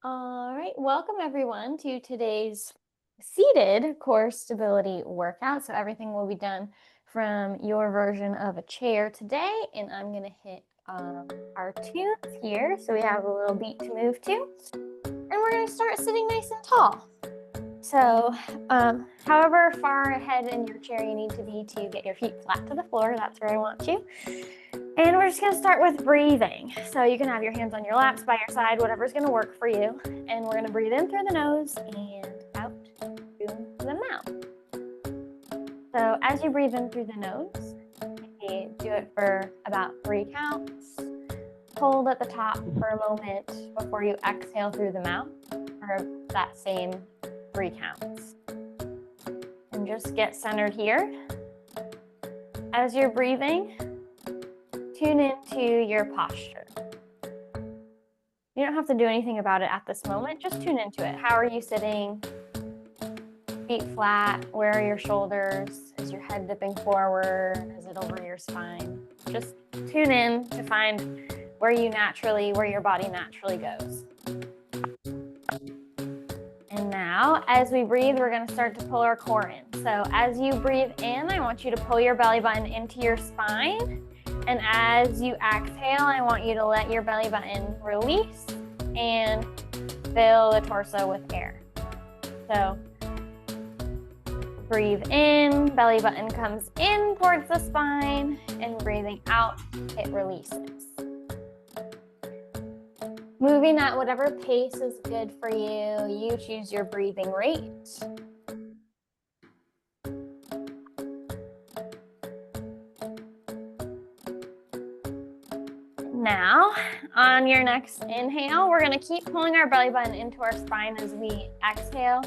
All right, welcome everyone to today's seated core stability workout. So everything will be done from your version of a chair today, and I'm gonna hit our tunes here. So we have a little beat to move to, and we're gonna start sitting nice and tall. So however far ahead in your chair you need to be to get your feet flat to the floor, that's where I want you. And we're just gonna start with breathing. So you can have your hands on your laps, by your side, whatever's gonna work for you. And we're gonna breathe in through the nose and out through the mouth. So as you breathe in through the nose, you do it for about 3 counts. Hold at the top for a moment before you exhale through the mouth for that same 3 counts. And just get centered here. As you're breathing, tune into your posture. You don't have to do anything about it at this moment. Just tune into it. How are you sitting? Feet flat. Where are your shoulders? Is your head dipping forward? Is it over your spine? Just tune in to find where your body naturally goes. And now, as we breathe, we're going to start to pull our core in. So as you breathe in, I want you to pull your belly button into your spine. And as you exhale, I want you to let your belly button release and fill the torso with air. So breathe in, belly button comes in towards the spine, and breathing out, it releases. Moving at whatever pace is good for you. You choose your breathing rate. Now, on your next inhale, we're gonna keep pulling our belly button into our spine as we exhale.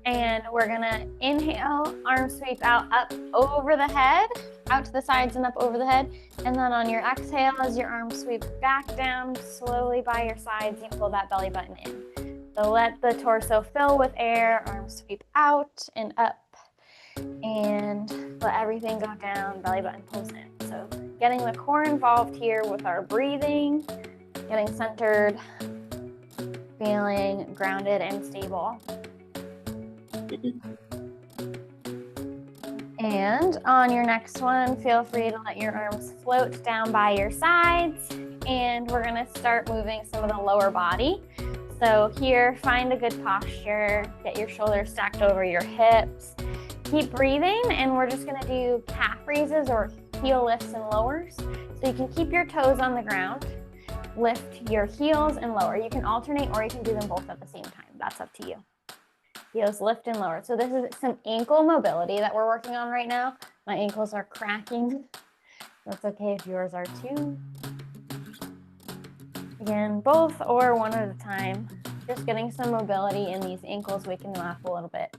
And we're gonna inhale, arm sweep out, up over the head, out to the sides and up over the head. And then on your exhale, as your arms sweep back down, slowly by your sides, you pull that belly button in. So let the torso fill with air, arms sweep out and up. And let everything go down, belly button pulls in. So getting the core involved here with our breathing, getting centered, feeling grounded and stable. And on your next one, feel free to let your arms float down by your sides. And we're gonna start moving some of the lower body. So here, find a good posture, get your shoulders stacked over your hips. Keep breathing, and we're just gonna do calf raises or heel lifts and lowers. So you can keep your toes on the ground, lift your heels and lower. You can alternate, or you can do them both at the same time. That's up to you. Heels lift and lower. So this is some ankle mobility that we're working on right now. My ankles are cracking. That's okay if yours are too. Again, both or one at a time. Just getting some mobility in these ankles, waking them up a little bit.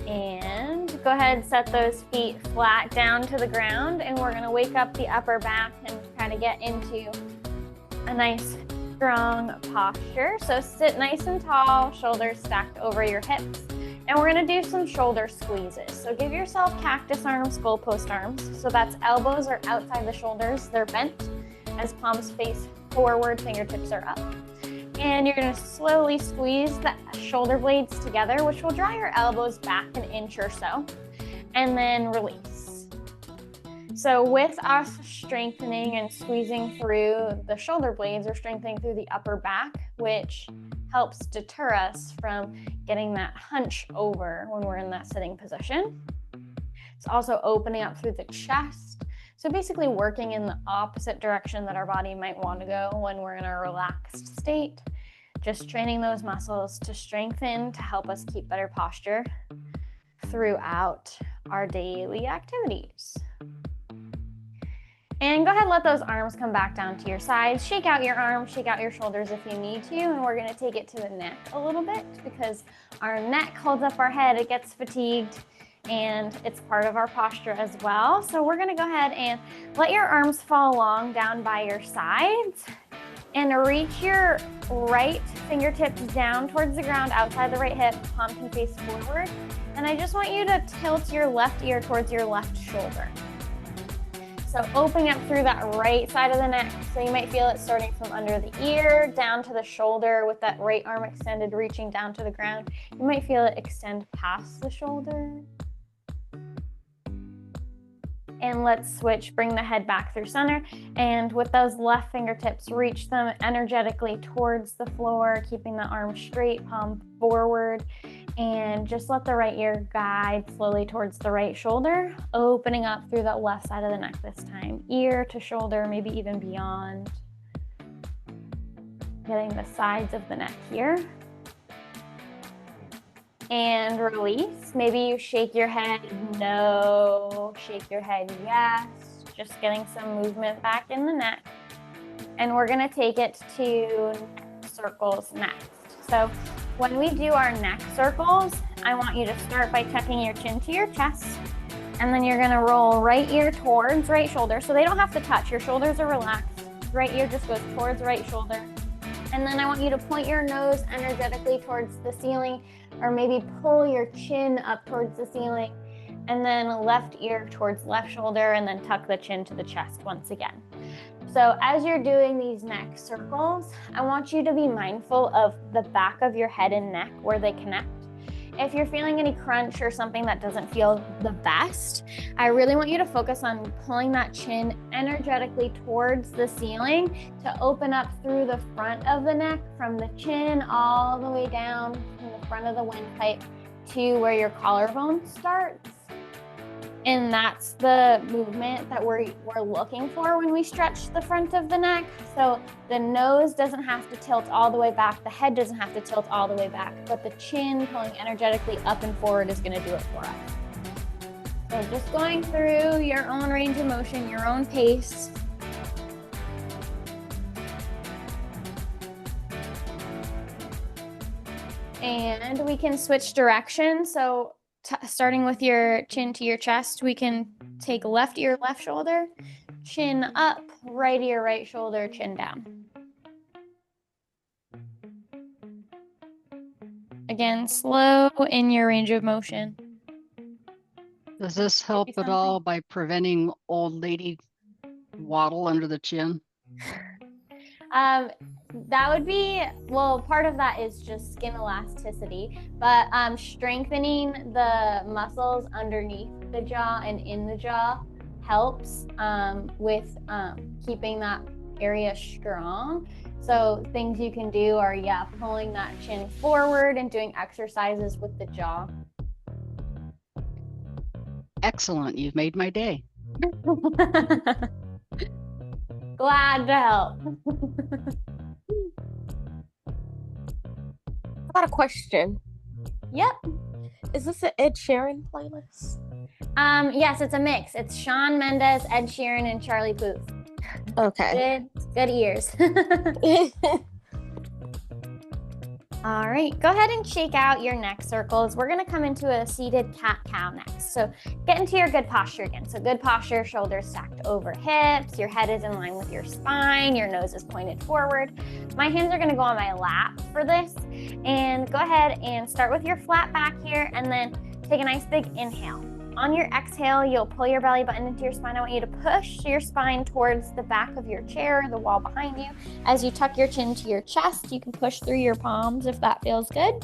And go ahead and set those feet flat down to the ground, and we're gonna wake up the upper back and kind of get into a nice strong posture. So sit nice and tall, shoulders stacked over your hips, and we're gonna do some shoulder squeezes. So give yourself cactus arms, goalpost arms. So that's elbows are outside the shoulders, they're bent as palms face forward, fingertips are up. And you're gonna slowly squeeze the shoulder blades together, which will draw your elbows back an inch or so, and then release. So with us strengthening and squeezing through the shoulder blades, we're strengthening through the upper back, which helps deter us from getting that hunch over when we're in that sitting position. It's also opening up through the chest. So basically working in the opposite direction that our body might want to go when we're in a relaxed state. Just training those muscles to strengthen to help us keep better posture throughout our daily activities. And go ahead and let those arms come back down to your sides. Shake out your arms, shake out your shoulders if you need to. And we're gonna take it to the neck a little bit because our neck holds up our head, it gets fatigued, and it's part of our posture as well. So we're gonna go ahead and let your arms fall long down by your sides and reach your right fingertips down towards the ground outside the right hip, palm can face forward. And I just want you to tilt your left ear towards your left shoulder. So opening up through that right side of the neck. So you might feel it starting from under the ear down to the shoulder with that right arm extended, reaching down to the ground. You might feel it extend past the shoulder. And let's switch, bring the head back through center. And with those left fingertips, reach them energetically towards the floor, keeping the arm straight, palm forward. And just let the right ear guide slowly towards the right shoulder, opening up through the left side of the neck this time. Ear to shoulder, maybe even beyond. Getting the sides of the neck here. And release. Maybe you shake your head no, shake your head yes. Just getting some movement back in the neck. And we're gonna take it to circles next. So when we do our neck circles, I want you to start by tucking your chin to your chest. And then you're gonna roll right ear towards right shoulder. So they don't have to touch, your shoulders are relaxed. Right ear just goes towards right shoulder. And then I want you to point your nose energetically towards the ceiling, or maybe pull your chin up towards the ceiling, and then left ear towards left shoulder, and then tuck the chin to the chest once again. So as you're doing these neck circles, I want you to be mindful of the back of your head and neck where they connect. If you're feeling any crunch or something that doesn't feel the best, I really want you to focus on pulling that chin energetically towards the ceiling to open up through the front of the neck, from the chin all the way down from the front of the windpipe to where your collarbone starts. And that's the movement that we're looking for when we stretch the front of the neck. So the nose doesn't have to tilt all the way back, the head doesn't have to tilt all the way back, but the chin pulling energetically up and forward is going to do it for us. So just going through your own range of motion, your own pace. And we can switch directions. So starting with your chin to your chest, we can take left ear, left shoulder, chin up, right ear, right shoulder, chin down. Again, slow in your range of motion. Does this help at all by preventing old lady waddle under the chin? That would be, well, part of that is just skin elasticity, but strengthening the muscles underneath the jaw and in the jaw helps with keeping that area strong. So things you can do are, pulling that chin forward and doing exercises with the jaw. Excellent. You've made my day. Glad to help. I got a question. Yep. Is this an Ed Sheeran playlist? Yes, it's a mix. It's Shawn Mendes, Ed Sheeran, and Charlie Puth. Okay. Good ears. All right, go ahead and shake out your neck circles. We're gonna come into a seated cat-cow next. So get into your good posture again. So good posture, shoulders stacked over hips, your head is in line with your spine, your nose is pointed forward. My hands are gonna go on my lap for this. And go ahead and start with your flat back here, and then take a nice big inhale. On your exhale, you'll pull your belly button into your spine. I want you to push your spine towards the back of your chair, the wall behind you. As you tuck your chin to your chest, you can push through your palms if that feels good.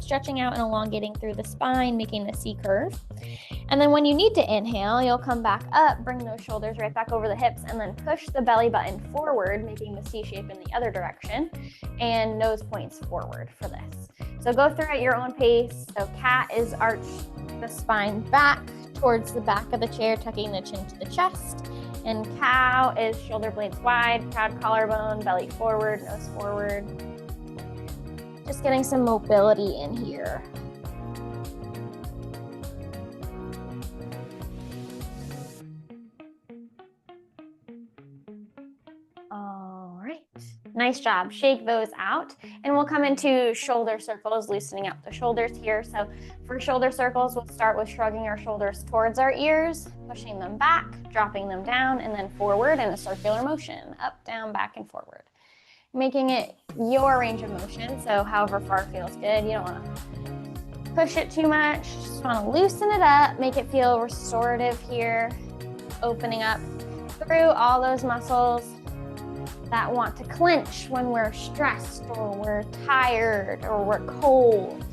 Stretching out and elongating through the spine, making the C curve. And then when you need to inhale, you'll come back up, bring those shoulders right back over the hips, and then push the belly button forward, making the C shape in the other direction, and nose points forward for this. So go through at your own pace. So cat is arch the spine back towards the back of the chair, tucking the chin to the chest. And cow is shoulder blades wide, proud collarbone, belly forward, nose forward. Just getting some mobility in here. All right, nice job. Shake those out. And we'll come into shoulder circles, loosening up the shoulders here. So for shoulder circles, we'll start with shrugging our shoulders towards our ears, pushing them back, dropping them down, and then forward in a circular motion, up, down, back, and forward. Making it your range of motion, so however far feels good. You don't want to push it too much, just want to loosen it up, make it feel restorative here, opening up through all those muscles that want to clench when we're stressed or we're tired or we're cold.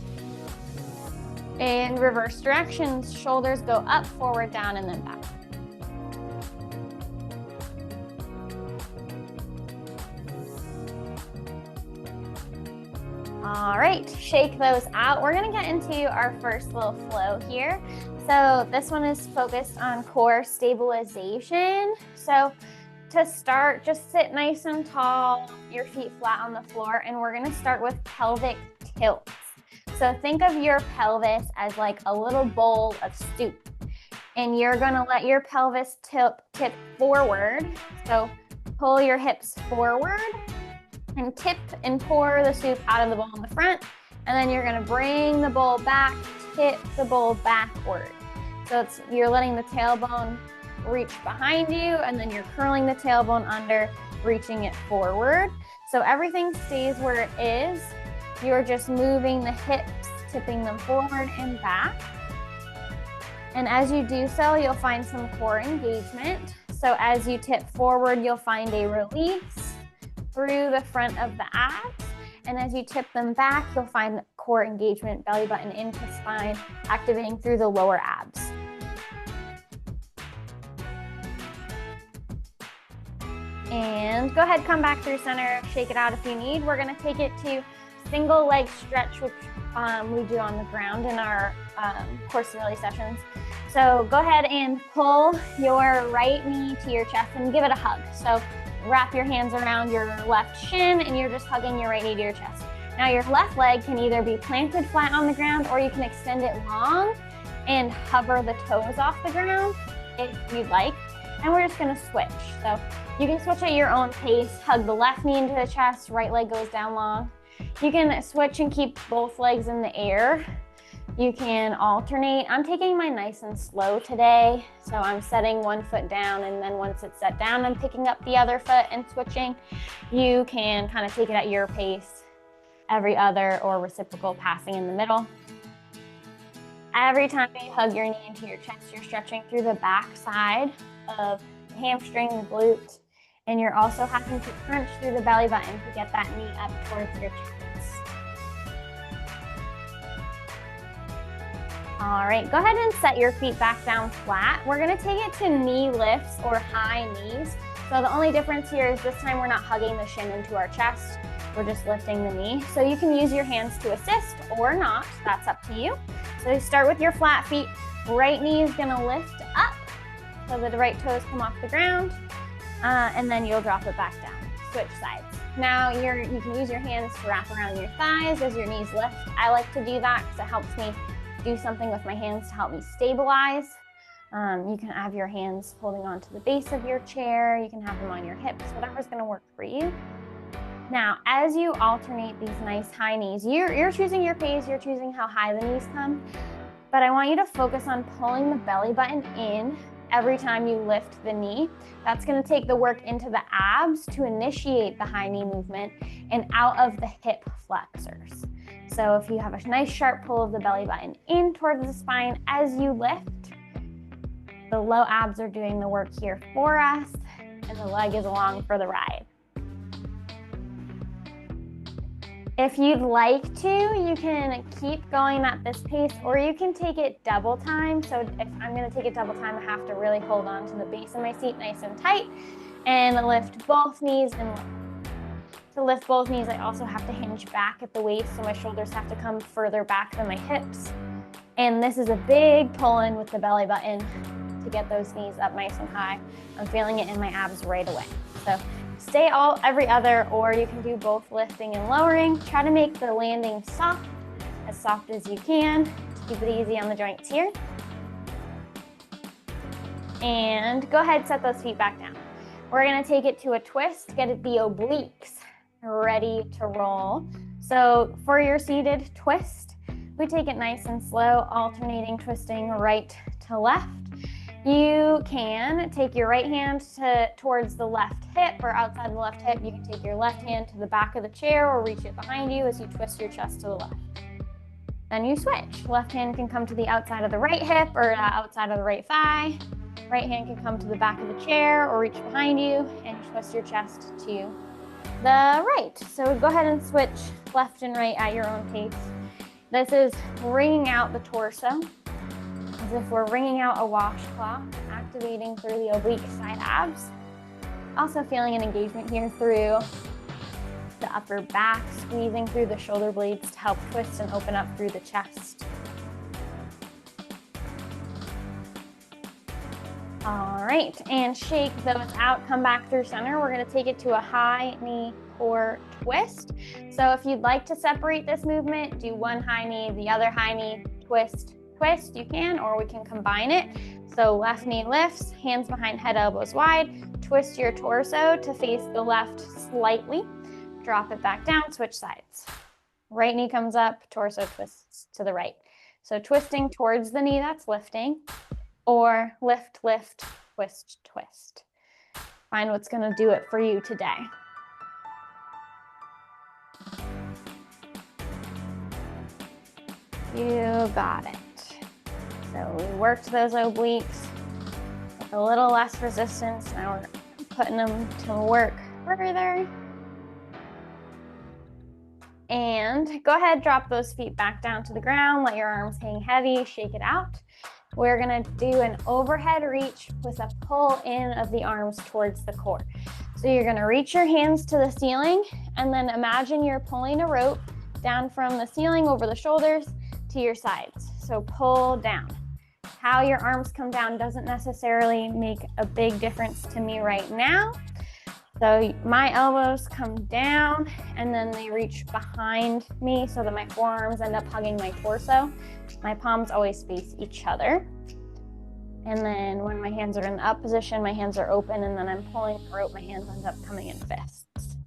In reverse directions, shoulders go up, forward, down, and then back. All right, shake those out. We're gonna get into our first little flow here. So this one is focused on core stabilization. So to start, just sit nice and tall, your feet flat on the floor, and we're gonna start with pelvic tilts. So think of your pelvis as like a little bowl of soup, and you're gonna let your pelvis tip forward. So pull your hips forward and tip and pour the soup out of the bowl in the front, and then you're gonna bring the bowl back, tip the bowl backward. So you're letting the tailbone reach behind you, and then you're curling the tailbone under, reaching it forward. So everything stays where it is. You're just moving the hips, tipping them forward and back. And as you do so, you'll find some core engagement. So as you tip forward, you'll find a release through the front of the abs. And as you tip them back, you'll find core engagement, belly button into spine, activating through the lower abs. And go ahead, come back through center, shake it out if you need. We're gonna take it to single leg stretch, which we do on the ground in our core stability sessions. So go ahead and pull your right knee to your chest and give it a hug. So wrap your hands around your left shin and you're just hugging your right knee to your chest. Now your left leg can either be planted flat on the ground or you can extend it long and hover the toes off the ground if you'd like. And we're just gonna switch. So you can switch at your own pace, hug the left knee into the chest, right leg goes down long. You can switch and keep both legs in the air. You can alternate. I'm taking mine nice and slow today. So I'm setting one foot down, and then once it's set down, I'm picking up the other foot and switching. You can kind of take it at your pace, every other or reciprocal passing in the middle. Every time you hug your knee into your chest, you're stretching through the back side of the hamstring, the glute, and you're also having to crunch through the belly button to get that knee up towards your chest. All right, go ahead and set your feet back down flat. We're gonna take it to knee lifts or high knees. So the only difference here is this time we're not hugging the shin into our chest. We're just lifting the knee. So you can use your hands to assist or not, that's up to you. So you start with your flat feet. Right knee is gonna lift up so that the right toes come off the ground, and then you'll drop it back down. Switch sides. Now you can use your hands to wrap around your thighs as your knees lift. I like to do that because it helps me do something with my hands to help me stabilize. You can have your hands holding onto the base of your chair. You can have them on your hips, whatever's gonna work for you. Now, as you alternate these nice high knees, you're choosing your pace, you're choosing how high the knees come, but I want you to focus on pulling the belly button in every time you lift the knee. That's gonna take the work into the abs to initiate the high knee movement and out of the hip flexors. So if you have a nice sharp pull of the belly button in towards the spine as you lift, the low abs are doing the work here for us, and the leg is along for the ride. If you'd like to, you can keep going at this pace, or you can take it double time. So if I'm gonna take it double time, I have to really hold on to the base of my seat nice and tight and lift both knees. And to lift both knees, I also have to hinge back at the waist, so my shoulders have to come further back than my hips. And this is a big pull in with the belly button to get those knees up nice and high. I'm feeling it in my abs right away. So stay every other, or you can do both lifting and lowering. Try to make the landing soft as you can to keep it easy on the joints here. And go ahead, set those feet back down. We're gonna take it to a twist, get the obliques ready to roll. So for your seated twist, we take it nice and slow, alternating, twisting right to left. You can take your right hand towards the left hip or outside the left hip. You can take your left hand to the back of the chair or reach it behind you as you twist your chest to the left. Then you switch. Left hand can come to the outside of the right hip or outside of the right thigh. Right hand can come to the back of the chair or reach behind you and twist your chest to the right. So go ahead and switch left and right at your own pace. This is wringing out the torso, as if we're wringing out a washcloth, activating through the oblique side abs. Also feeling an engagement here through the upper back, squeezing through the shoulder blades to help twist and open up through the chest. All right, and shake those out, come back through center. We're gonna take it to a high knee core twist. So if you'd like to separate this movement, do one high knee, the other high knee, twist, twist, you can, or we can combine it. So left knee lifts, hands behind head, elbows wide, twist your torso to face the left slightly, drop it back down, switch sides. Right knee comes up, torso twists to the right. So twisting towards the knee that's lifting, or lift, lift, twist, twist. Find what's gonna do it for you today. You got it. So we worked those obliques with a little less resistance. Now we're putting them to work further. And go ahead, drop those feet back down to the ground. Let your arms hang heavy, shake it out. We're gonna do an overhead reach with a pull in of the arms towards the core. So you're gonna reach your hands to the ceiling and then imagine you're pulling a rope down from the ceiling over the shoulders to your sides. So pull down. How your arms come down doesn't necessarily make a big difference to me right now. So my elbows come down and then they reach behind me so that my forearms end up hugging my torso. My palms always face each other. And then when my hands are in the up position, my hands are open, and then I'm pulling the rope, my hands end up coming in fists.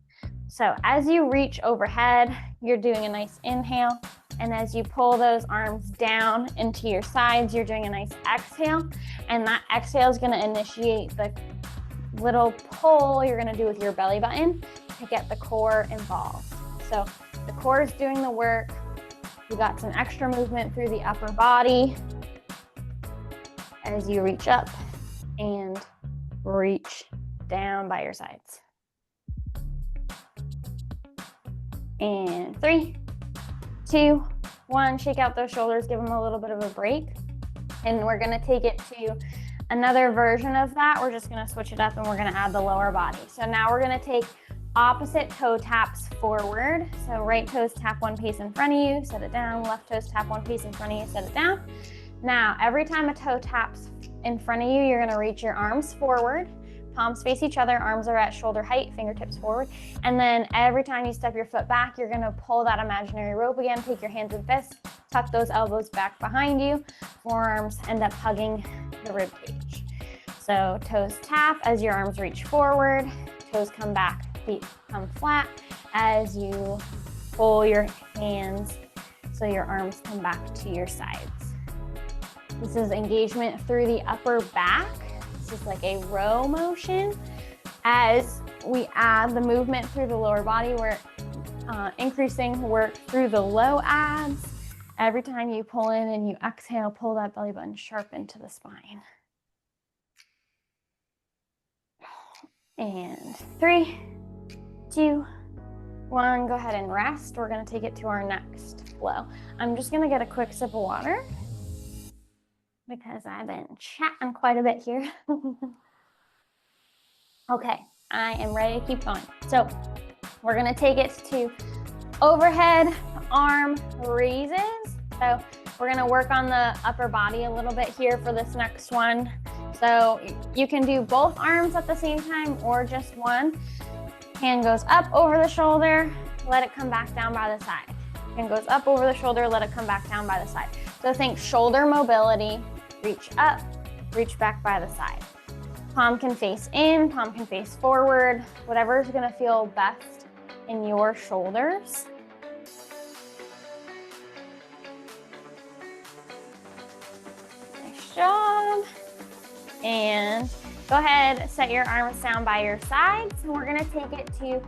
So as you reach overhead, you're doing a nice inhale. And as you pull those arms down into your sides, you're doing a nice exhale. And that exhale is gonna initiate the little pull you're gonna do with your belly button to get the core involved. So the core is doing the work. You got some extra movement through the upper body as you reach up and reach down by your sides. And 3, 2, 1, shake out those shoulders, give them a little bit of a break. And we're gonna take it to another version of that. We're just gonna switch it up and we're gonna add the lower body. So now we're gonna take opposite toe taps forward. So right toes tap one pace in front of you, set it down. Left toes tap one pace in front of you, set it down. Now, every time a toe taps in front of you, you're gonna reach your arms forward. Palms face each other, arms are at shoulder height, fingertips forward. And then every time you step your foot back, you're gonna pull that imaginary rope again, take your hands and fists, tuck those elbows back behind you, forearms end up hugging the rib cage. So toes tap as your arms reach forward, toes come back, feet come flat as you pull your hands so your arms come back to your sides. This is engagement through the upper back. This is like a row motion. As we add the movement through the lower body, we're increasing work through the low abs. Every time you pull in and you exhale, pull that belly button sharp into the spine. And 3, 2, 1, go ahead and rest. We're gonna take it to our next flow. I'm just gonna get a quick sip of water because I've been chatting quite a bit here. Okay, I am ready to keep going. So we're gonna take it to overhead arm raises. So we're gonna work on the upper body a little bit here for this next one. So you can do both arms at the same time or just one. Hand goes up over the shoulder, let it come back down by the side. Hand goes up over the shoulder, let it come back down by the side. So think shoulder mobility, reach up, reach back by the side. Palm can face in, palm can face forward, whatever is gonna feel best in your shoulders. Nice job. And go ahead, set your arms down by your sides. And we're gonna take it to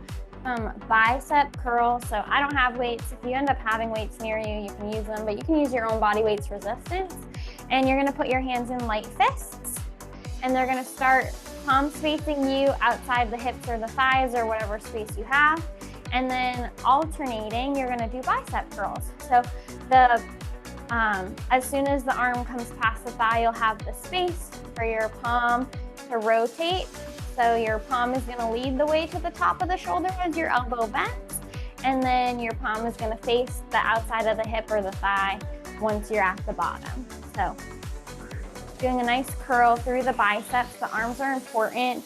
bicep curl. So I don't have weights. If you end up having weights near you, you can use them, but you can use your own body weight's resistance. And you're gonna put your hands in light fists. and they're gonna start palms facing you outside the hips or the thighs or whatever space you have. And then alternating, you're gonna do bicep curls. So as soon as the arm comes past the thigh, you'll have the space for your palm to rotate. So your palm is gonna lead the way to the top of the shoulder as your elbow bends, and then your palm is gonna face the outside of the hip or the thigh once you're at the bottom. So doing a nice curl through the biceps. The arms are important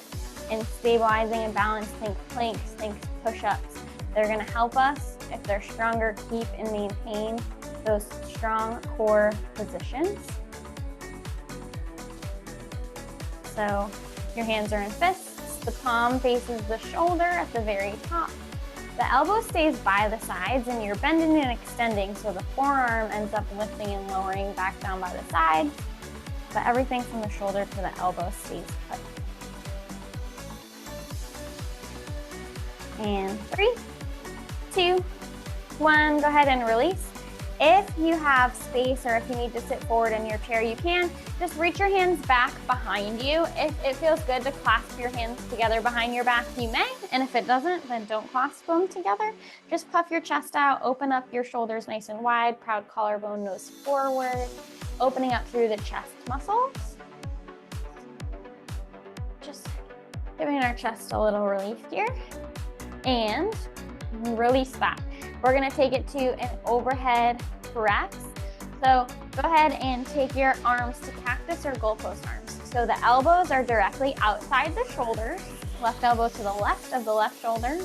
in stabilizing and balance. Think planks, think push-ups. They're gonna help us, if they're stronger, keep and maintain those strong core positions. So your hands are in fists. The palm faces the shoulder at the very top. The elbow stays by the sides and you're bending and extending, so the forearm ends up lifting and lowering back down by the sides, but everything from the shoulder to the elbow stays put. And 3, 2, 1, go ahead and release. If you have space or if you need to sit forward in your chair, you can. Just reach your hands back behind you. If it feels good to clasp your hands together behind your back, you may. And if it doesn't, then don't clasp them together. Just puff your chest out, open up your shoulders nice and wide, proud collarbone, nose forward, opening up through the chest muscles. Just giving our chest a little relief here. And release that. We're gonna take it to an overhead press. So go ahead and take your arms to cactus or goalpost arms. So the elbows are directly outside the shoulders, left elbow to the left of the left shoulder,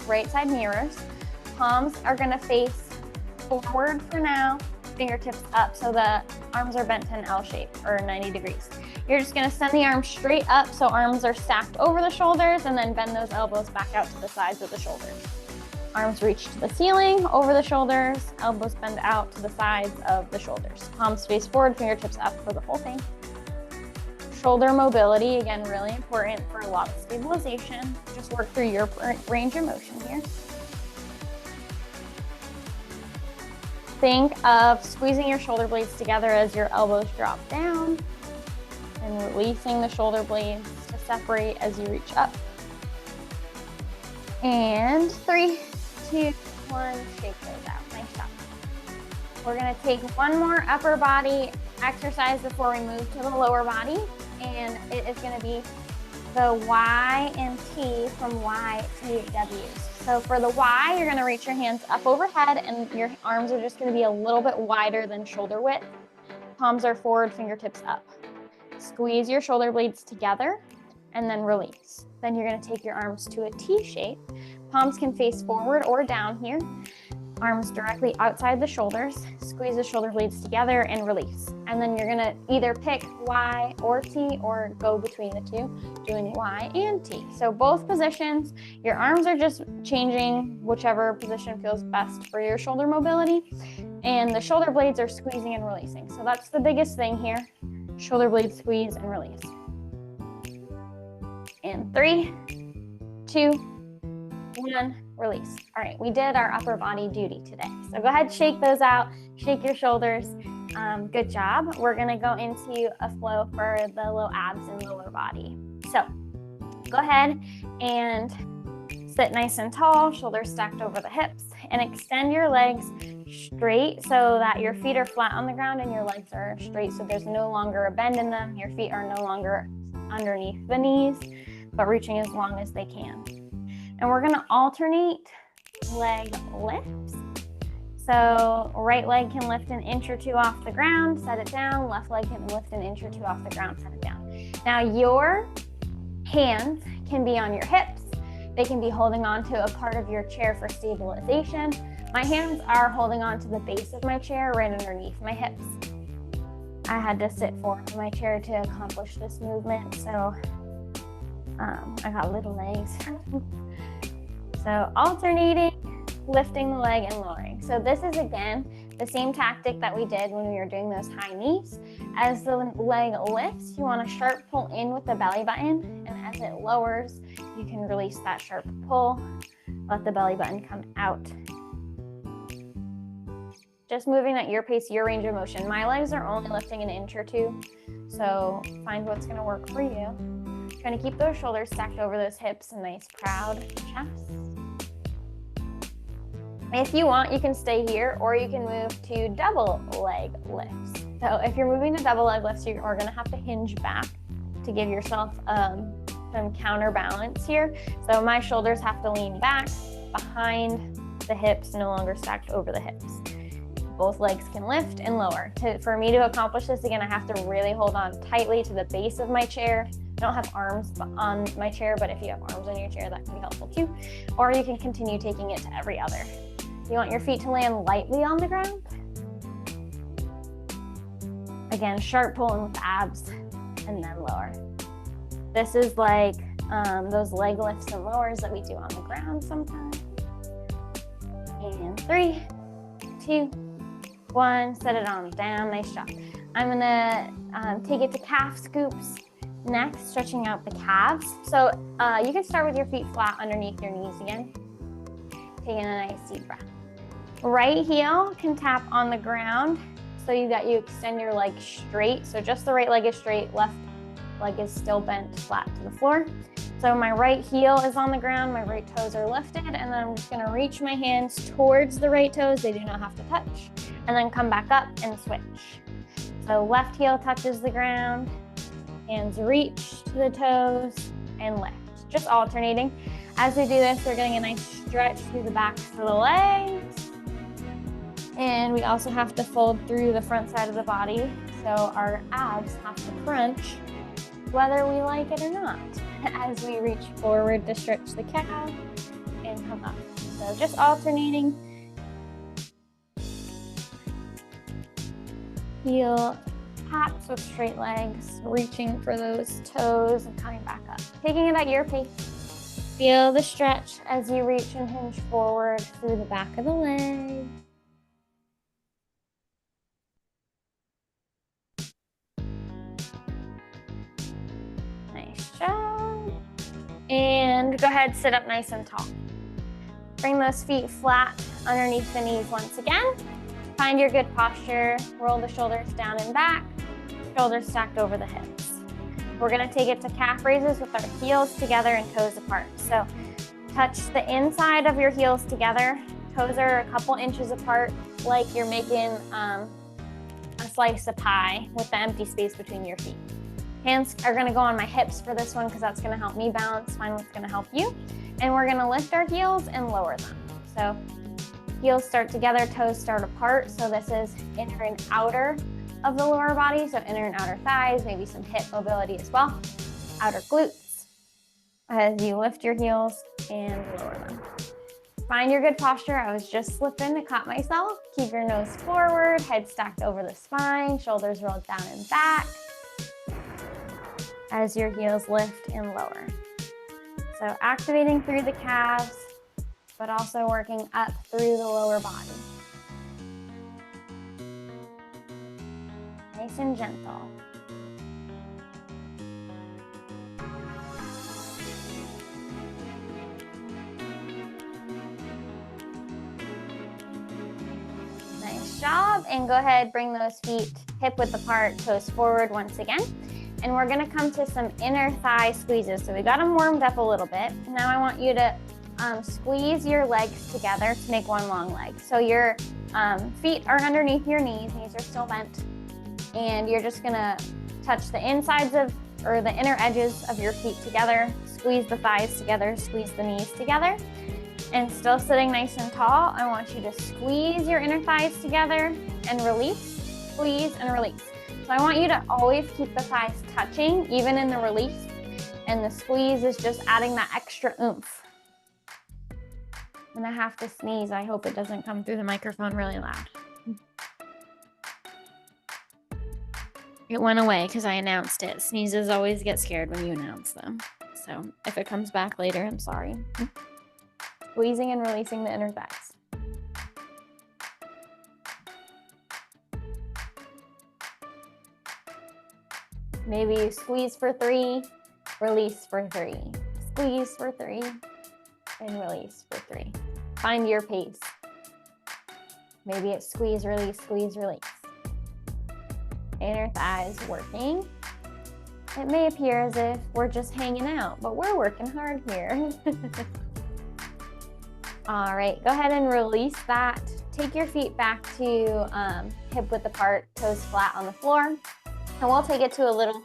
right side mirrors. Palms are gonna face forward for now, fingertips up, so the arms are bent to an L shape or 90 degrees. You're just gonna send the arms straight up so arms are stacked over the shoulders, and then bend those elbows back out to the sides of the shoulders. Arms reach to the ceiling, over the shoulders, elbows bend out to the sides of the shoulders. Palms face forward, fingertips up for the whole thing. Shoulder mobility, again, really important for a lot of stabilization. Just work through your range of motion here. Think of squeezing your shoulder blades together as your elbows drop down and releasing the shoulder blades to separate as you reach up. And 3, 2, 1, shake those out. Nice job. We're gonna take one more upper body exercise before we move to the lower body, and it is gonna be the Y and T from Y to W's. So for the Y, you're gonna reach your hands up overhead and your arms are just gonna be a little bit wider than shoulder width. Palms are forward, fingertips up. Squeeze your shoulder blades together and then release. Then you're gonna take your arms to a T shape. Palms can face forward or down here. Arms directly outside the shoulders. Squeeze the shoulder blades together and release. And then you're gonna either pick Y or T or go between the two, doing Y and T. So both positions, your arms are just changing whichever position feels best for your shoulder mobility. And the shoulder blades are squeezing and releasing. So that's the biggest thing here. Shoulder blades squeeze and release. And 3, 2, 1, release. All right, we did our upper body duty today. So go ahead, shake those out, shake your shoulders. Good job. We're gonna go into a flow for the little abs and lower body. So go ahead and sit nice and tall, shoulders stacked over the hips, and extend your legs straight so that your feet are flat on the ground and your legs are straight, so there's no longer a bend in them. Your feet are no longer underneath the knees, but reaching as long as they can. And we're gonna alternate leg lifts. So right leg can lift an inch or two off the ground, set it down. Left leg can lift an inch or two off the ground, set it down. Now your hands can be on your hips. They can be holding on to a part of your chair for stabilization. My hands are holding on to the base of my chair right underneath my hips. I had to sit forward in my chair to accomplish this movement, so I got little legs. So alternating, lifting the leg and lowering. So this is, again, the same tactic that we did when we were doing those high knees. As the leg lifts, you want a sharp pull in with the belly button, and as it lowers, you can release that sharp pull, let the belly button come out. just moving at your pace, your range of motion. My legs are only lifting an inch or two, so find what's gonna work for you. Trying to keep those shoulders stacked over those hips, a nice proud chest. If you want, you can stay here, or you can move to double leg lifts. So if you're moving to double leg lifts, you are gonna have to hinge back to give yourself some counterbalance here. So my shoulders have to lean back behind the hips, no longer stacked over the hips. Both legs can lift and lower. For me to accomplish this, again, I have to really hold on tightly to the base of my chair. I don't have arms on my chair, but if you have arms on your chair, that can be helpful too. Or you can continue taking it to every other. You want your feet to land lightly on the ground. Again, sharp pull in with abs and then lower. This is like those leg lifts and lowers that we do on the ground sometimes. And 3, 2, 1, set it on down, nice job. I'm gonna take it to calf scoops next, stretching out the calves. So you can start with your feet flat underneath your knees again. Taking a nice deep breath. Right heel can tap on the ground. So you extend your leg straight. So just the right leg is straight, left leg is still bent flat to the floor. So my right heel is on the ground, my right toes are lifted, and then I'm just gonna reach my hands towards the right toes. They do not have to touch. And then come back up and switch. So left heel touches the ground, hands reach to the toes and lift. Just alternating. As we do this, we're getting a nice stretch through the backs of the legs. And we also have to fold through the front side of the body. So our abs have to crunch, whether we like it or not, as we reach forward to stretch the calf and come up. So just alternating. Heel taps with straight legs, reaching for those toes and coming back up. Taking it at your pace. Feel the stretch as you reach and hinge forward through the back of the leg. Nice job. And go ahead, sit up nice and tall. Bring those feet flat underneath the knees once again. Find your good posture. Roll the shoulders down and back. Shoulders stacked over the hips. We're gonna take it to calf raises with our heels together and toes apart. So touch the inside of your heels together. Toes are a couple inches apart, like you're making a slice of pie with the empty space between your feet. Hands are gonna go on my hips for this one because that's gonna help me balance, find what's gonna help you. And we're gonna lift our heels and lower them. So heels start together, toes start apart. So this is inner and outer of the lower body. So inner and outer thighs, maybe some hip mobility as well. Outer glutes as you lift your heels and lower them. Find your good posture. I was just slipping, I caught myself. Keep your nose forward, head stacked over the spine, shoulders rolled down and back as your heels lift and lower. So activating through the calves, but also working up through the lower body. Nice and gentle. Nice job. And go ahead, bring those feet hip width apart, toes forward once again. And we're gonna come to some inner thigh squeezes. So we got them warmed up a little bit. Now I want you to squeeze your legs together to make one long leg. So your feet are underneath your knees are still bent. And you're just gonna touch the insides of, or the inner edges of your feet together, squeeze the thighs together, squeeze the knees together. And still sitting nice and tall, I want you to squeeze your inner thighs together and release, squeeze and release. So I want you to always keep the thighs touching, even in the release. And the squeeze is just adding that extra oomph. I'm gonna have to sneeze. I hope it doesn't come through the microphone really loud. It went away because I announced it. Sneezes always get scared when you announce them. So if it comes back later, I'm sorry. Squeezing and releasing the inner thighs. Maybe you squeeze for 3, release for 3. Squeeze for 3, and release for 3. Find your pace. Maybe it's squeeze, release, squeeze, release. Inner thighs working. It may appear as if we're just hanging out, but we're working hard here. All right, go ahead and release that. Take your feet back to hip width apart, toes flat on the floor. And we'll take it to a little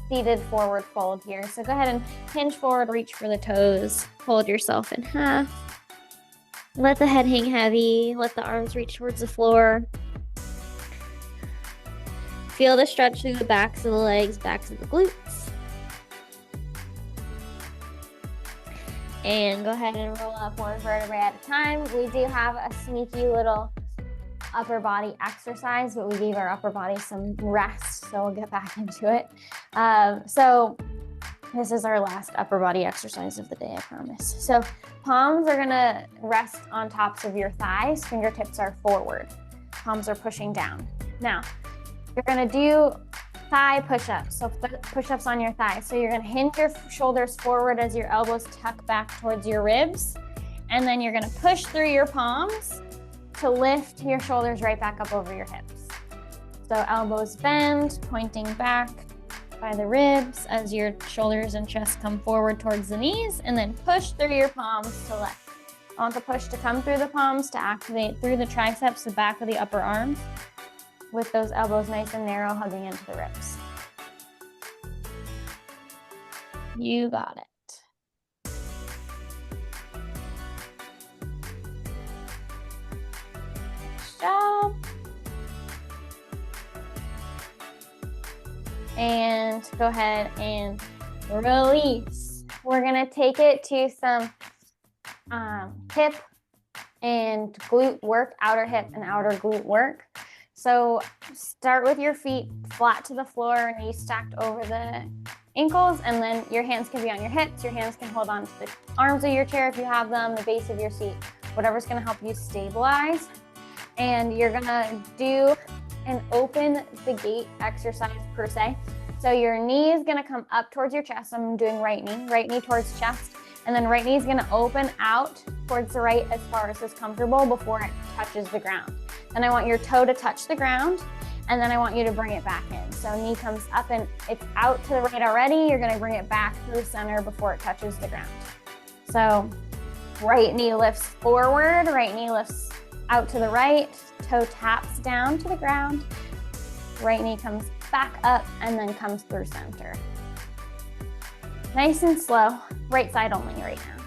seated forward fold here. So go ahead and hinge forward, reach for the toes, fold yourself in half. Let the head hang heavy, let the arms reach towards the floor. Feel the stretch through the backs of the legs, backs of the glutes. And go ahead and roll up one vertebrae at a time. We do have a sneaky little upper body exercise, but we gave our upper body some rest, so we'll get back into it. So this is our last upper body exercise of the day, I promise. So palms are gonna rest on tops of your thighs, fingertips are forward, palms are pushing down. Now, you're gonna do thigh push-ups, so push-ups on your thighs. So you're gonna hinge your shoulders forward as your elbows tuck back towards your ribs, and then you're gonna push through your palms to lift your shoulders right back up over your hips. So elbows bend, pointing back by the ribs as your shoulders and chest come forward towards the knees, and then push through your palms to lift. I want the push to come through the palms to activate through the triceps, the back of the upper arms, with those elbows nice and narrow, hugging into the ribs. You got it. Nice job. And go ahead and release. We're gonna take it to some hip and glute work, outer hip and outer glute work. So start with your feet flat to the floor, knees stacked over the ankles, and then your hands can be on your hips. Your hands can hold on to the arms of your chair if you have them, the base of your seat, whatever's gonna help you stabilize. And you're gonna do an open the gate exercise per se. So your knee is gonna come up towards your chest. I'm doing right knee towards chest, and then right knee is gonna open out towards the right as far as is comfortable before it touches the ground. Then I want your toe to touch the ground, and then I want you to bring it back in. So knee comes up and it's out to the right already. You're gonna bring it back through center before it touches the ground. So right knee lifts forward, right knee lifts out to the right, toe taps down to the ground, right knee comes back up and then comes through center. Nice and slow, right side only right now.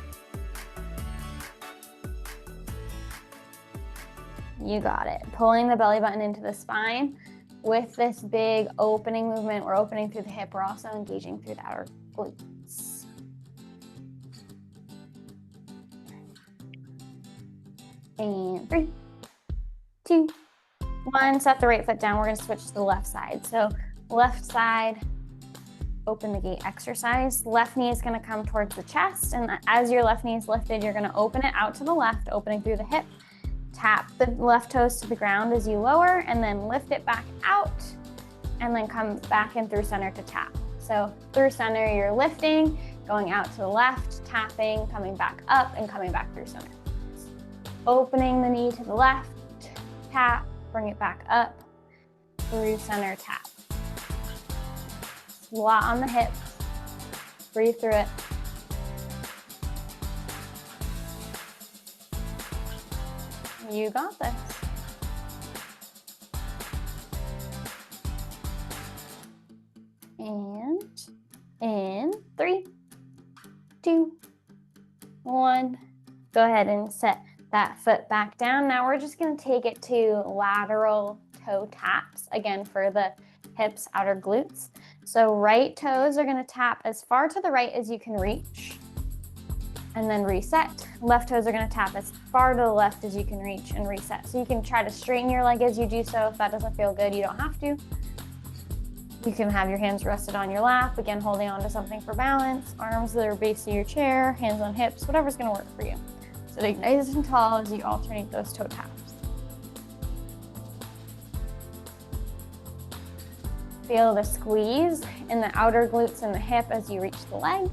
You got it. Pulling the belly button into the spine. With this big opening movement, we're opening through the hip. We're also engaging through the outer glutes. And 3, 2, 1. Set the right foot down. We're going to switch to the left side. So left side, open the gate exercise. Left knee is going to come towards the chest. And as your left knee is lifted, you're going to open it out to the left, opening through the hip. Tap the left toes to the ground as you lower, and then lift it back out, and then come back in through center to tap. So through center, you're lifting, going out to the left, tapping, coming back up, and coming back through center. Opening the knee to the left, tap, bring it back up, through center, tap. Squat on the hips, breathe through it. You got this. And in 3, 2, 1. Go ahead and set that foot back down. Now we're just going to take it to lateral toe taps, again for the hips, outer glutes. So right toes are going to tap as far to the right as you can reach, and then reset. Left toes are gonna tap as far to the left as you can reach and reset. So you can try to straighten your leg as you do so. If that doesn't feel good, you don't have to. You can have your hands rested on your lap, again, holding on to something for balance, arms that are base of your chair, hands on hips, whatever's gonna work for you. Sitting nice and tall as you alternate those toe taps. Feel the squeeze in the outer glutes and the hip as you reach the leg.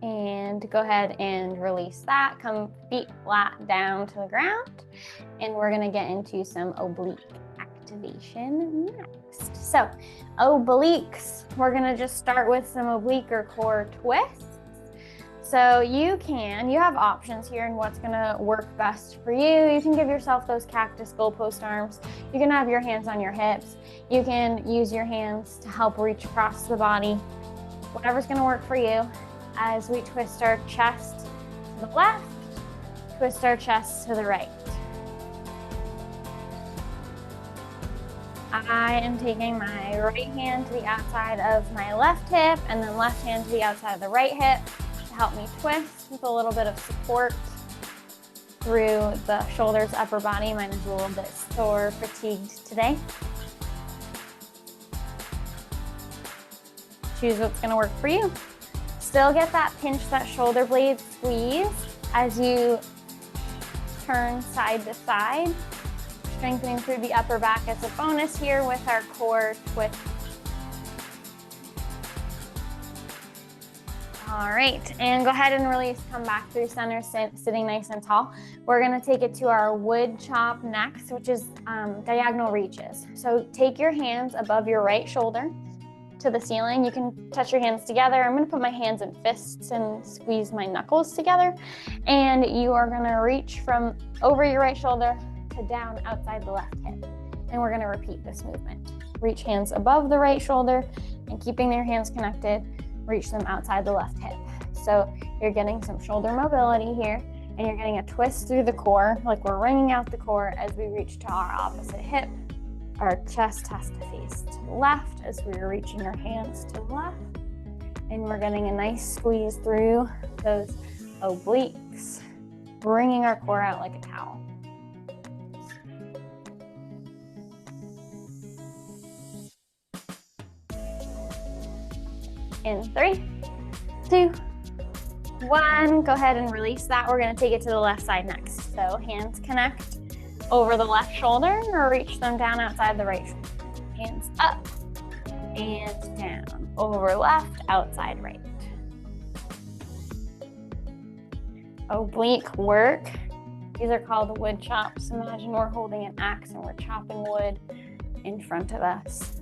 And go ahead and release that. Come feet flat down to the ground. And we're gonna get into some oblique activation next. So obliques, we're gonna just start with some oblique or core twists. So you have options here in what's gonna work best for you. You can give yourself those cactus goalpost arms. You can have your hands on your hips. You can use your hands to help reach across the body. Whatever's gonna work for you. As we twist our chest to the left, twist our chest to the right. I am taking my right hand to the outside of my left hip and then left hand to the outside of the right hip to help me twist with a little bit of support through the shoulders, upper body. Mine is a little bit sore, fatigued today. Choose what's gonna work for you. Still get that pinch, that shoulder blade squeeze as you turn side to side, strengthening through the upper back as a bonus here with our core twist. All right, and go ahead and release, come back through center, sitting nice and tall. We're gonna take it to our wood chop next, which is diagonal reaches. So take your hands above your right shoulder to the ceiling. You can touch your hands together. I'm gonna put my hands in fists and squeeze my knuckles together. And you are gonna reach from over your right shoulder to down outside the left hip. And we're gonna repeat this movement. Reach hands above the right shoulder and keeping your hands connected, reach them outside the left hip. So you're getting some shoulder mobility here and you're getting a twist through the core, like we're wringing out the core as we reach to our opposite hip. Our chest has to face to the left as we're reaching our hands to the left. And we're getting a nice squeeze through those obliques, bringing our core out like a towel. In 3, 2, 1, go ahead and release that. We're gonna take it to the left side next. So hands connect over the left shoulder or reach them down outside the right shoulder. Hands up and down, over left, outside right. Oblique work. These are called wood chops. Imagine we're holding an axe and we're chopping wood in front of us.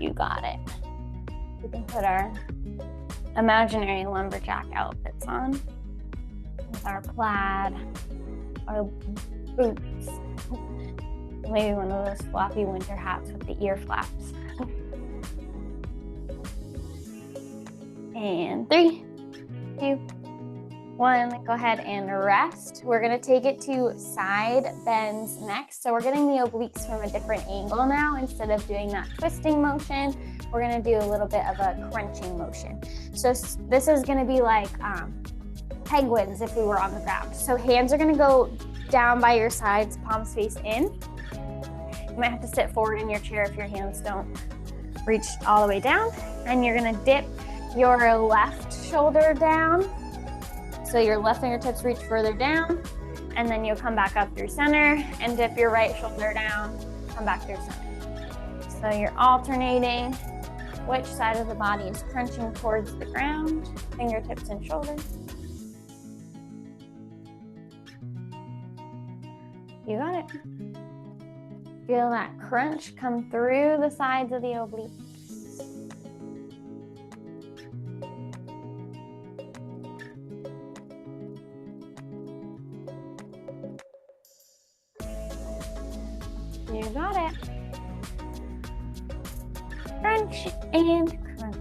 You got it. We can put our imaginary lumberjack outfits on with our plaid, our boots, maybe one of those floppy winter hats with the ear flaps. And 3, 2, 1, go ahead and rest. We're gonna take it to side bends next. So we're getting the obliques from a different angle now. Instead of doing that twisting motion, we're gonna do a little bit of a crunching motion. So this is gonna be like penguins if we were on the ground. So hands are gonna go down by your sides, palms face in. You might have to sit forward in your chair if your hands don't reach all the way down. And you're gonna dip your left shoulder down. So your left fingertips reach further down, and then you'll come back up through center and dip your right shoulder down, come back through center. So you're alternating which side of the body is crunching towards the ground, fingertips and shoulders. You got it. Feel that crunch come through the sides of the obliques. You got it. Crunch and crunch.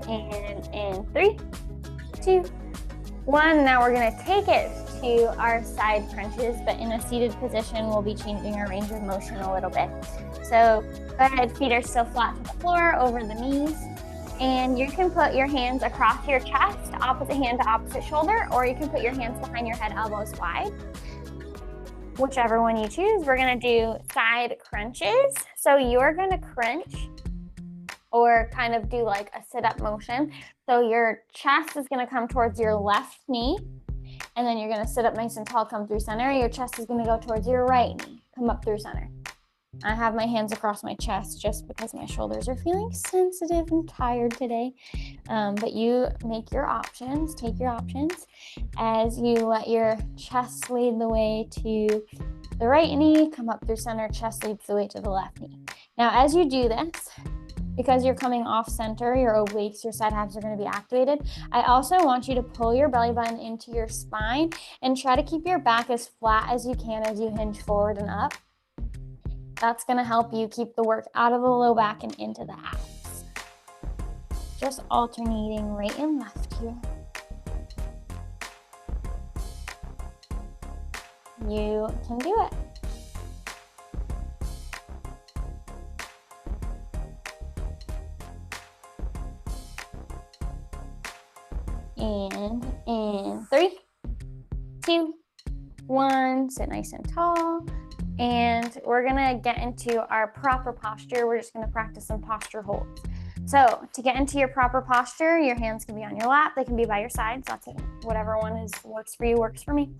And in 3, 2, 1. Now we're gonna take it to our side crunches, but in a seated position, we'll be changing our range of motion a little bit. So go ahead, feet are still flat to the floor, over the knees. And you can put your hands across your chest, opposite hand to opposite shoulder, or you can put your hands behind your head, elbows wide. Whichever one you choose, we're gonna do side crunches. So you're gonna crunch or kind of do like a sit-up motion. So your chest is gonna come towards your left knee And then you're gonna sit up nice and tall, come through center. Your chest is gonna go towards your right knee, come up through center. I have my hands across my chest just because my shoulders are feeling sensitive and tired today. But you make your options, take your options as you let your chest lead the way to the right knee, come up through center, chest leads the way to the left knee. Now, as you do this, because you're coming off center, your obliques, your side abs are going to be activated. I also want you to pull your belly button into your spine and try to keep your back as flat as you can as you hinge forward and up. That's going to help you keep the work out of the low back and into the abs. Just alternating right and left here. You can do it. And in 3, 2, 1, sit nice and tall. And we're gonna get into our proper posture. We're just gonna practice some posture holds. So to get into your proper posture, your hands can be on your lap, they can be by your sides. That's it. Whatever one works for you, works for me.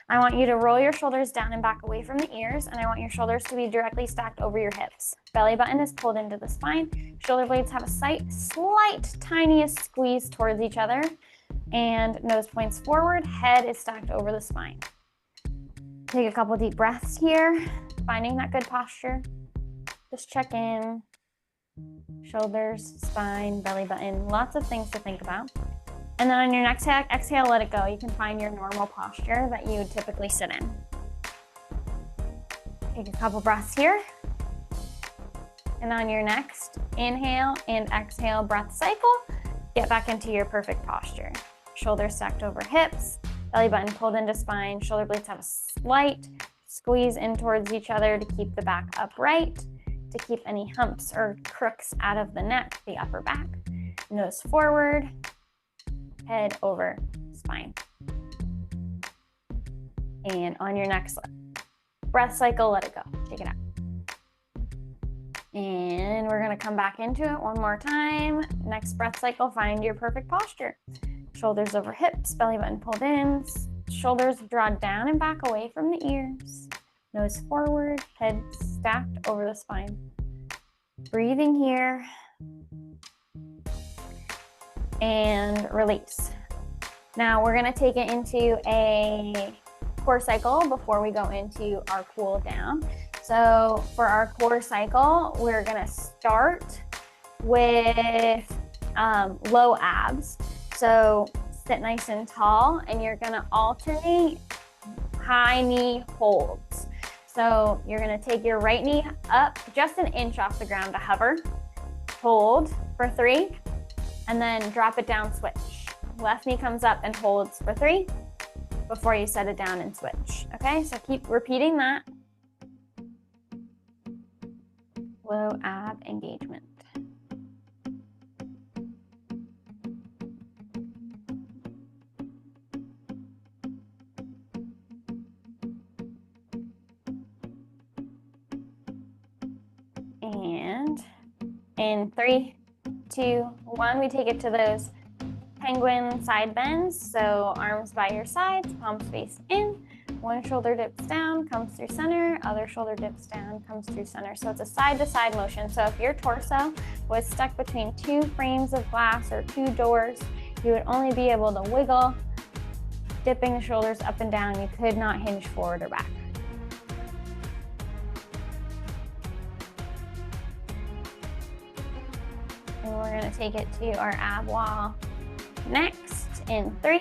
I want you to roll your shoulders down and back away from the ears, and I want your shoulders to be directly stacked over your hips. Belly button is pulled into the spine. Shoulder blades have a slight, tiniest squeeze towards each other, and nose points forward, head is stacked over the spine. Take a couple deep breaths here, finding that good posture. Just check in. Shoulders, spine, belly button, lots of things to think about. And then on your next exhale, let it go. You can find your normal posture that you would typically sit in. Take a couple breaths here. And on your next inhale and exhale breath cycle, get back into your perfect posture. Shoulders stacked over hips, belly button pulled into spine, shoulder blades have a slight squeeze in towards each other to keep the back upright, to keep any humps or crooks out of the neck, the upper back. Nose forward, head over spine. And on your next breath cycle, let it go. Take it out. And we're gonna come back into it one more time. Next breath cycle, find your perfect posture. Shoulders over hips, belly button pulled in, shoulders draw down and back away from the ears. Nose forward, head stacked over the spine. Breathing here. And release. Now we're gonna take it into a core cycle before we go into our cool down. So for our core cycle, we're gonna start with low abs. So sit nice and tall, and you're gonna alternate high knee holds. So you're gonna take your right knee up just an inch off the ground to hover, hold for 3, and then drop it down, switch. Left knee comes up and holds for 3 before you set it down and switch. Okay, so keep repeating that. Low ab engagement. And in 3, 2, 1, we take it to those penguin side bends. So arms by your sides, palms face in. One shoulder dips down, comes through center. Other shoulder dips down, comes through center. So it's a side-to-side motion. So if your torso was stuck between 2 frames of glass or 2 doors, you would only be able to wiggle, dipping the shoulders up and down. You could not hinge forward or back. And we're gonna take it to our ab wall next in 3,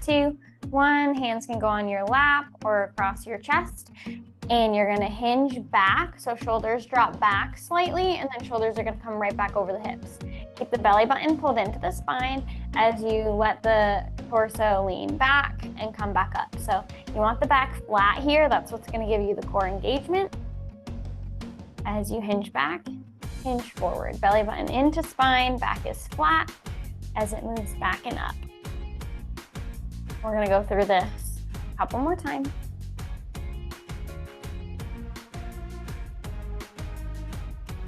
2, 1. Hands can go on your lap or across your chest, and you're gonna hinge back. So shoulders drop back slightly, and then shoulders are gonna come right back over the hips. Keep the belly button pulled into the spine as you let the torso lean back and come back up. So you want the back flat here. That's what's gonna give you the core engagement. As you hinge back, hinge forward. Belly button into spine, back is flat as it moves back and up. We're gonna go through this a couple more times.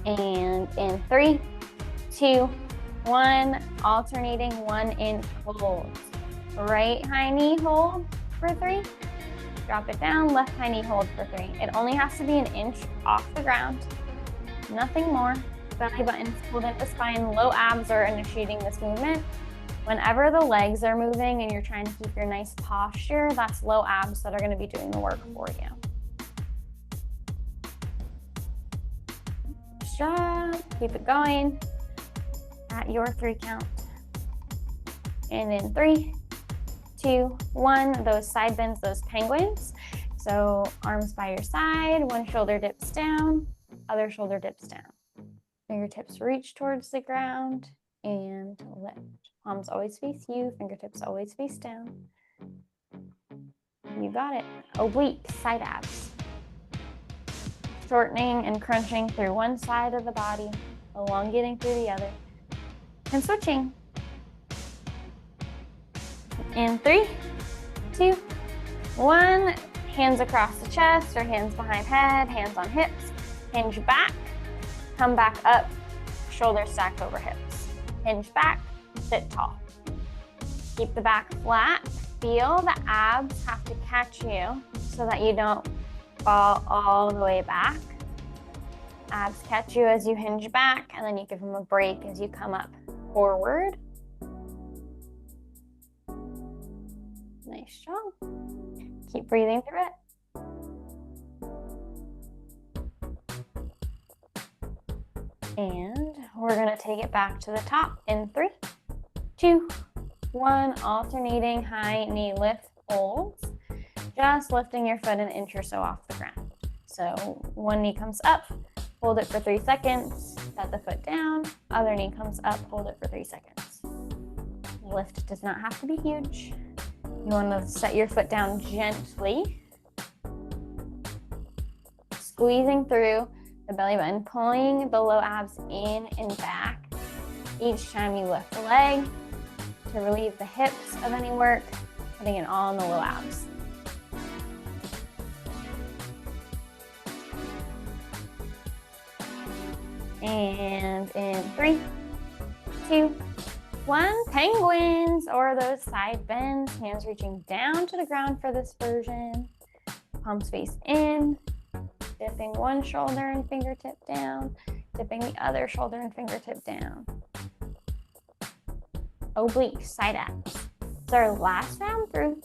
And in 3, 2, 1, alternating 1 inch holds. Right high knee hold, for 3. Drop it down, left high knee hold for 3. It only has to be an inch off the ground. Nothing more. Belly button pulled into spine, low abs are initiating this movement. Whenever the legs are moving and you're trying to keep your nice posture, that's low abs that are going to be doing the work for you. Strong. Keep it going at your 3 count. And in 3, 2, 1, those side bends, those penguins. So arms by your side, one shoulder dips down, other shoulder dips down. Fingertips reach towards the ground and lift. Palms always face you, fingertips always face down. You got it. Oblique side abs. Shortening and crunching through one side of the body, elongating through the other, and switching. In 3, 2, 1, hands across the chest or hands behind head, hands on hips, hinge back, come back up, shoulders stacked over hips. Hinge back, sit tall. Keep the back flat. Feel the abs have to catch you so that you don't fall all the way back. Abs catch you as you hinge back, and then you give them a break as you come up forward. Nice job. Keep breathing through it. And we're gonna take it back to the top in 3, 2, 1, alternating high knee lift holds. Just lifting your foot an inch or so off the ground. So one knee comes up, hold it for 3 seconds, set the foot down, other knee comes up, hold it for 3 seconds. The lift does not have to be huge. You want to set your foot down gently, squeezing through the belly button, pulling the low abs in and back each time you lift the leg to relieve the hips of any work, putting it all in the low abs. And in 3, 2, 1, penguins, or those side bends, hands reaching down to the ground for this version. Palms face in, dipping one shoulder and fingertip down, dipping the other shoulder and fingertip down. Oblique side abs. It's our last round through.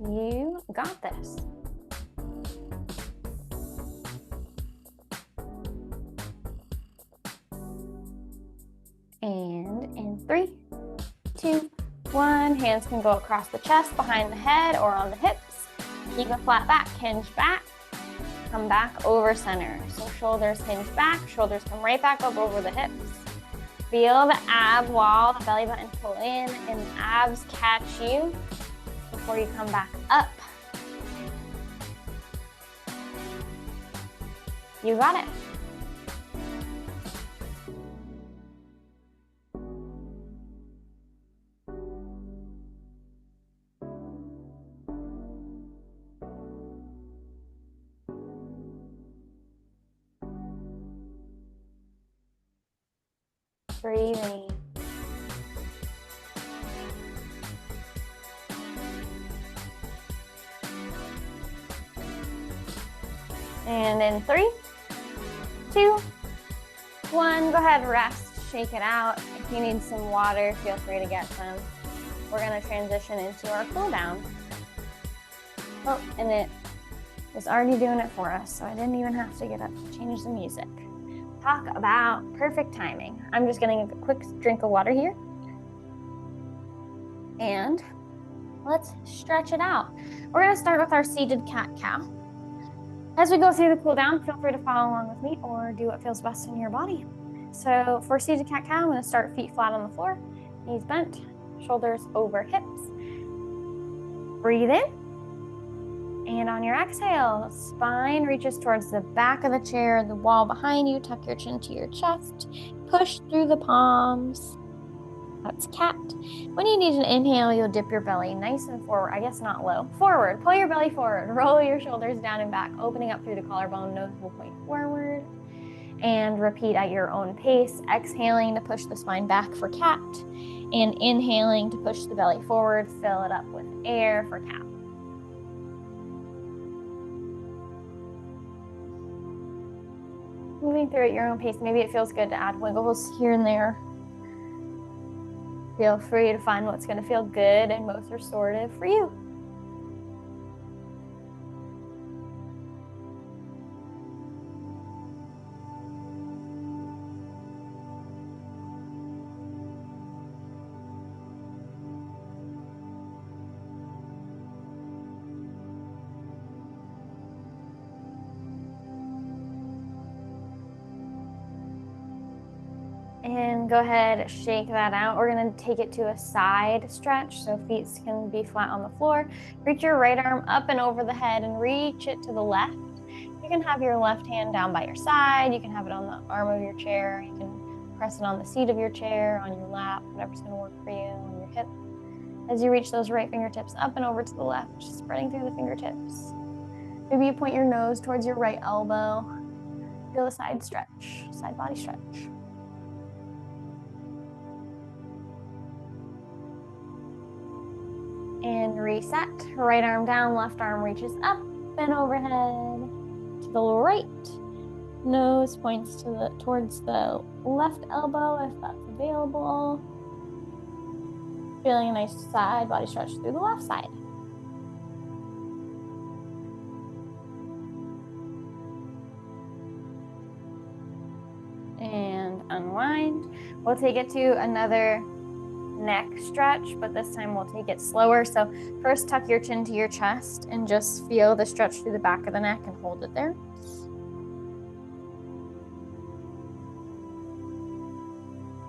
You got this. And in 3, 2, 1, hands can go across the chest, behind the head, or on the hips. Keep a flat back, hinge back, come back over center. So shoulders hinge back, shoulders come right back up over the hips. Feel the ab wall, the belly button pull in, and the abs catch you before you come back up. You got it. Breathing. And in 3, 2, 1, go ahead, rest, shake it out. If you need some water, feel free to get some. We're gonna transition into our cool down. Oh, and it is already doing it for us, so I didn't even have to get up to change the music. Talk about perfect timing. I'm just getting a quick drink of water here. And let's stretch it out. We're gonna start with our seated cat-cow. As we go through the cool down, feel free to follow along with me or do what feels best in your body. So for seated cat-cow, I'm gonna start feet flat on the floor, knees bent, shoulders over hips. Breathe in. And on your exhale, spine reaches towards the back of the chair, the wall behind you, tuck your chin to your chest, push through the palms. That's cat. When you need an inhale, you'll dip your belly nice and forward, I guess not low, forward. Pull your belly forward, roll your shoulders down and back, opening up through the collarbone, nose will point forward. and repeat at your own pace, exhaling to push the spine back for cat, and inhaling to push the belly forward, fill it up with air for cow. Moving through at your own pace, maybe it feels good to add wiggles here and there. Feel free to find what's going to feel good and most restorative for you. And go ahead, shake that out. We're gonna take it to a side stretch, so feet can be flat on the floor. Reach your right arm up and over the head and reach it to the left. You can have your left hand down by your side. You can have it on the arm of your chair. You can press it on the seat of your chair, on your lap, whatever's gonna work for you, on your hip. As you reach those right fingertips up and over to the left, spreading through the fingertips. Maybe you point your nose towards your right elbow. Feel the side stretch, side body stretch. And reset. Right arm down, left arm reaches up and overhead to the right. Nose points towards the left elbow if that's available. Feeling a nice side body stretch through the left side. And unwind. We'll take it to another neck stretch, but this time we'll take it slower. So first tuck your chin to your chest and just feel the stretch through the back of the neck and hold it there.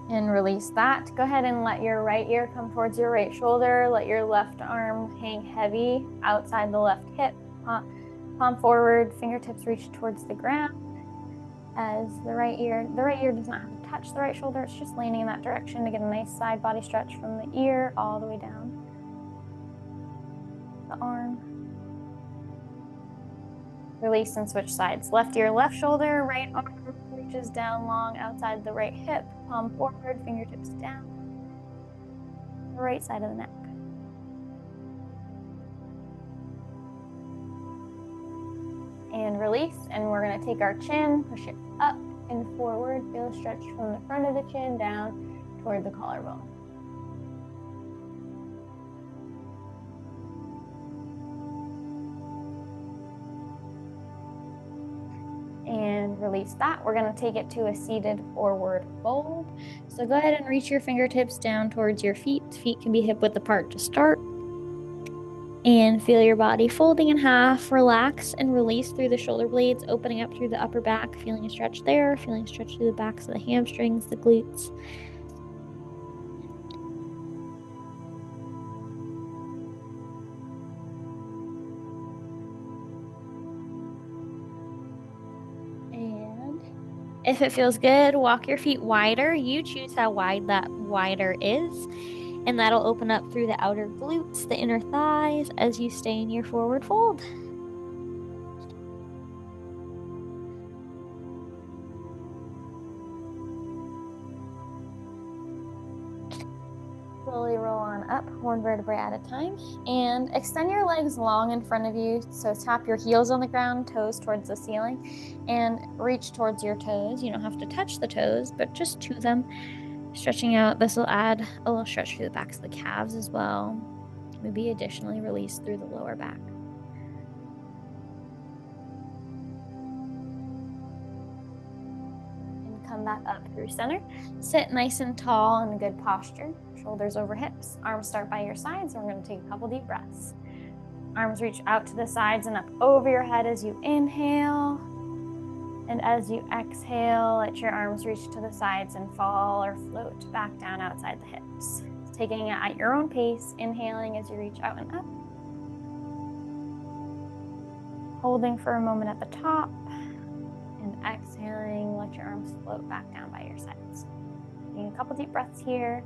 And release that. Go ahead and let your right ear come towards your right shoulder. Let your left arm hang heavy outside the left hip. Palm forward, fingertips reach towards the ground. As the right ear does not have to touch the right shoulder, it's just leaning in that direction to get a nice side body stretch from the ear all the way down the arm. Release and switch sides. Left ear, left shoulder, right arm reaches down long outside the right hip, palm forward, fingertips down, the right side of the neck. And release, and we're going to take our chin, push it up and forward. Feel a stretch from the front of the chin down toward the collarbone. And release that. We're going to take it to a seated forward fold. So go ahead and reach your fingertips down towards your feet. Feet can be hip width apart to start. And feel your body folding in half. Relax and release through the shoulder blades, opening up through the upper back, feeling a stretch there, feeling a stretch through the backs of the hamstrings, the glutes. And if it feels good, walk your feet wider. You choose how wide that wider is. And that'll open up through the outer glutes, the inner thighs, as you stay in your forward fold. Slowly roll on up, one vertebrae at a time. And extend your legs long in front of you. So tap your heels on the ground, toes towards the ceiling, and reach towards your toes. You don't have to touch the toes, but just to them. Stretching out, this will add a little stretch through the backs of the calves as well. Maybe additionally release through the lower back. And come back up through center. Sit nice and tall in a good posture. Shoulders over hips. Arms start by your sides. We're going to take a couple deep breaths. Arms reach out to the sides and up over your head as you inhale. And as you exhale, let your arms reach to the sides and fall or float back down outside the hips. Taking it at your own pace, inhaling as you reach out and up. Holding for a moment at the top. And exhaling, let your arms float back down by your sides. Taking a couple deep breaths here.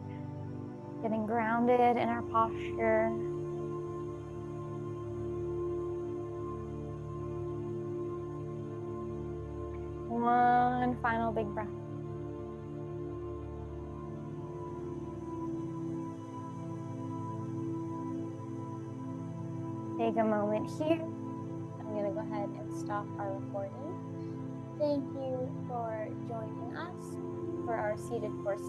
Getting grounded in our posture. one final big breath. Take a moment here. I'm going to go ahead and stop our recording. Thank you for joining us for our seated course